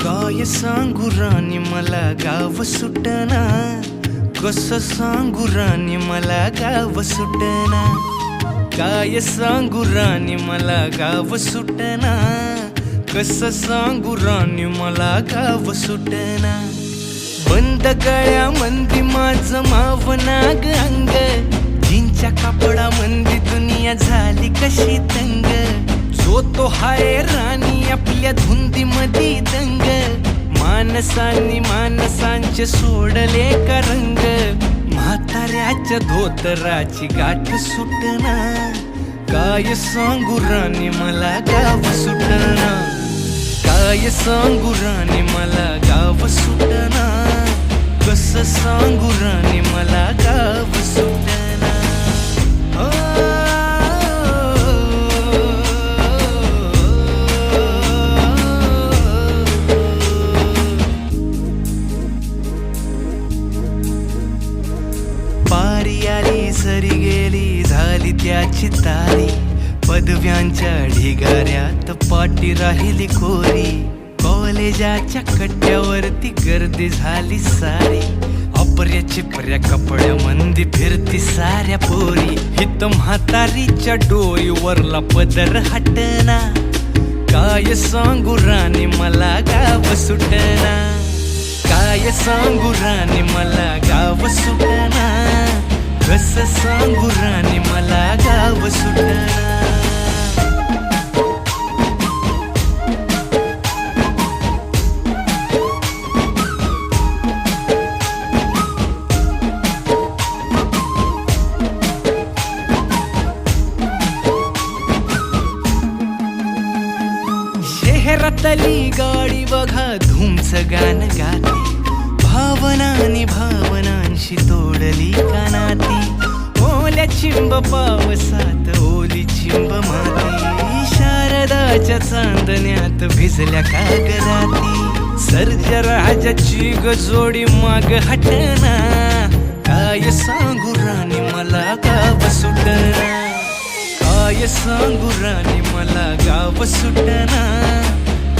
काय सांगू राणी मला गाव सुटना, कसं सांगू राणी मला गाव सुटना. काय सांगू राणी मला गाव सुटना, कसं सांगू राणी मला गाव सुटना. बंद गळ्यामंदी माझं मावनाग अंग, जीनच्या कापडामंदी दुनिया झाली कशी तंग. जो तो हाय राणी आपल्या धुंदीमधी दंग, माणसांनी माणसांचे सोडले का रंग. म्हाताऱ्याच्या धोतराची गाठ सुटना, काय सांगू राणी मला गाव सुटना. काय सांगू राणी मला गाव सुटना, कसं सांगू राणी मला गाव सुटना. पारी आली सरी गेली झाली त्याची तारी, पदव्यांच्या ढिगाऱ्यात पाठी राहिली कोरी. कॉलेजाच्या कट्ट्यावरती गर्दी झाली सारी, अपर्या चिपर्या कपड्यामंदी फिरती साऱ्या पोरी. हित म्हातारीच्या डोईवरला पदर हटना, काय सांगू राणी मला गाव सुटना. काय सांगू राणी मला गाव सुटना, कसं सांगू राणी मला गाव सुटना. शहरातली गाडी बघा धूमचं गाणं गाते, भावनांनी भावनांशी तोडली कानाती. ओल्या चिंब पावसात ओली चिंब माती, शारदाच्या चांदण्यात भिजल्या कागदाती. सर्जराजाची गजोडी माग हटना, काय सांगू राणी मला गाव सुटना. काय सांगू राणी मला गाव सुटना,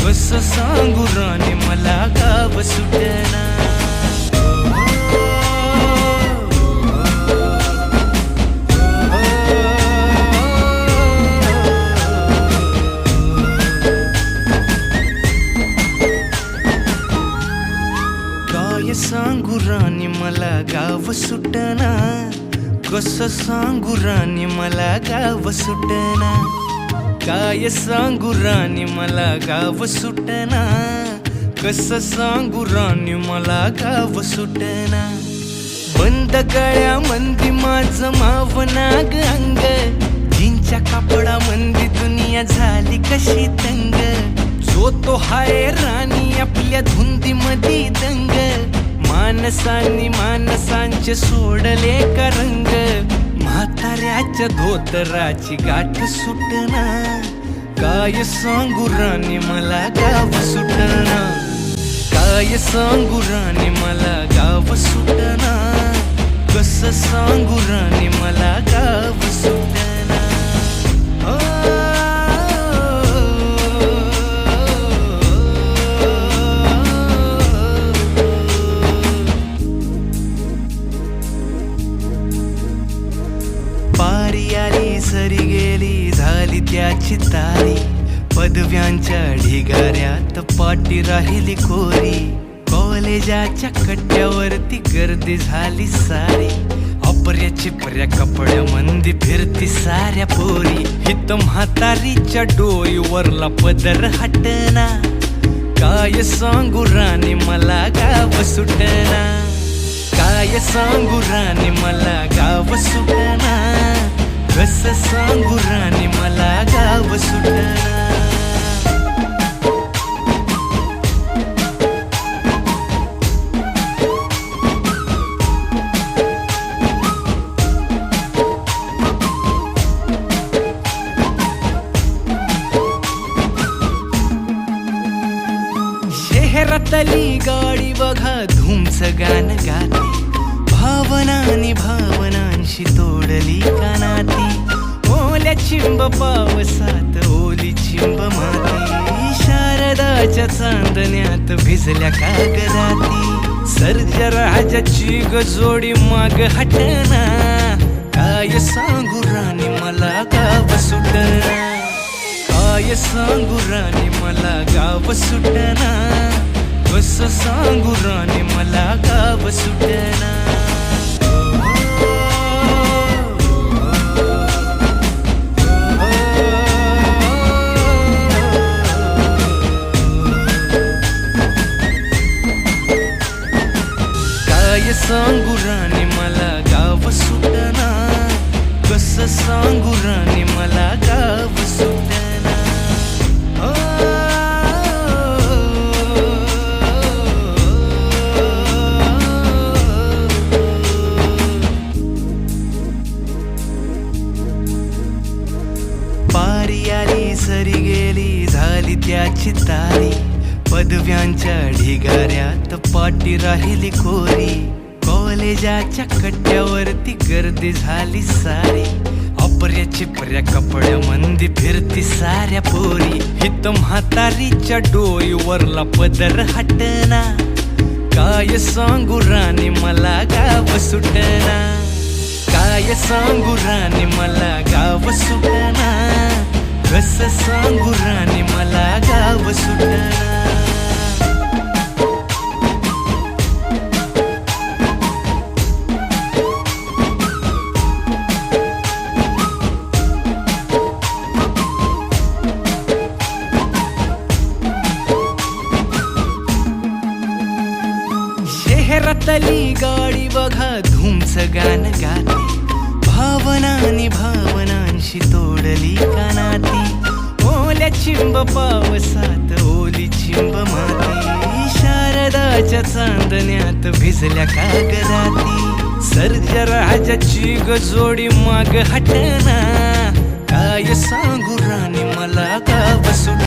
कसं सांगू राणी मला गाव सुटना. काय सांगू राणी मला गाव सुटना, कसं सांगू राणी मला गाव सुटना. काय सांगू राणी मला गाव सुटना, कसं सांगू राणी मला गाव सुटना. बंद गळ्यामंदी माझं मावनाग अंग, जीनच्या कापडामंदी दुनिया झाली कशी तंग. जो तो हाय राणी आपल्या धुंदीमधी दंग, माणसांनी माणसांचे सोडले का रंग. म्हाताऱ्याच्या धोतराची गाठ सुटना, काय सांगू राणी मला गाव सुटना. काय सांगू राणी मला गाव सुटना, कसं सांगू राणी मला गाव सुटना. पारी आली सरी गेली झाली त्याची तारी, पदव्यांच्या ढिगाऱ्यात पाठी राहिली कोरी. कॉलेजाच्या कट्ट्यावरती गर्दी झाली सारी, अपर्या चिपर्या कपड्यामंदी फिरती साऱ्या पोरी. हित म्हातारीच्या डोईवरला पदर हटना, काय सांगू राणी मला गाव सुटना. काय सांगू राणी मला गाव सुटना, कसं सांगू राणी मला गाव सुटना. शहरातली गाडी बघा धूमचं गाणं गाते, भावनांनी भावनांशी तोडली कानाती. ओल्या चिंब पावसात ओली चिंब माती शारदाच्या चांदण्यात भिजल्या कागराती सर्जा राजाची गजोडी माग हटना काय सांगू राणी मला गाव सुटना काय सांगू राणी मला गाव सुटना कसं सांगू राणी मला गाव सुटना काय सांगू राणी मला गाव सुटना कसं सांगू राणी मला गाव सुटना पारी आली सरी गेली झाली त्याची तारी पदव्यांच्या ढिगाऱ्यात पाटी राहिली कोरी कॉलेजाच्या कट्ट्यावरती गर्दी झाली सारी अपर्या चिपर्या कपड्या मंदी फिरती साऱ्या पोरी हित म्हातारीच्या डोईवरला पदर हटना काय सांगू राणी मला गाव सुटना काय सांगू राणी मला गाव सुटना कसं सांगू राणी मला गाव सुटना शहरातली गाडी बघा धूमचं गाणं गाते भावनांनी भावनांशी तोडली कानाती ओल्या चिंब पावसात ओली चिंब माती शारदाच्या चांदण्यात भिजल्या कागराती सर्जा राजाची गजोडी माग हटना काय सांगू राणी मला गाव सुट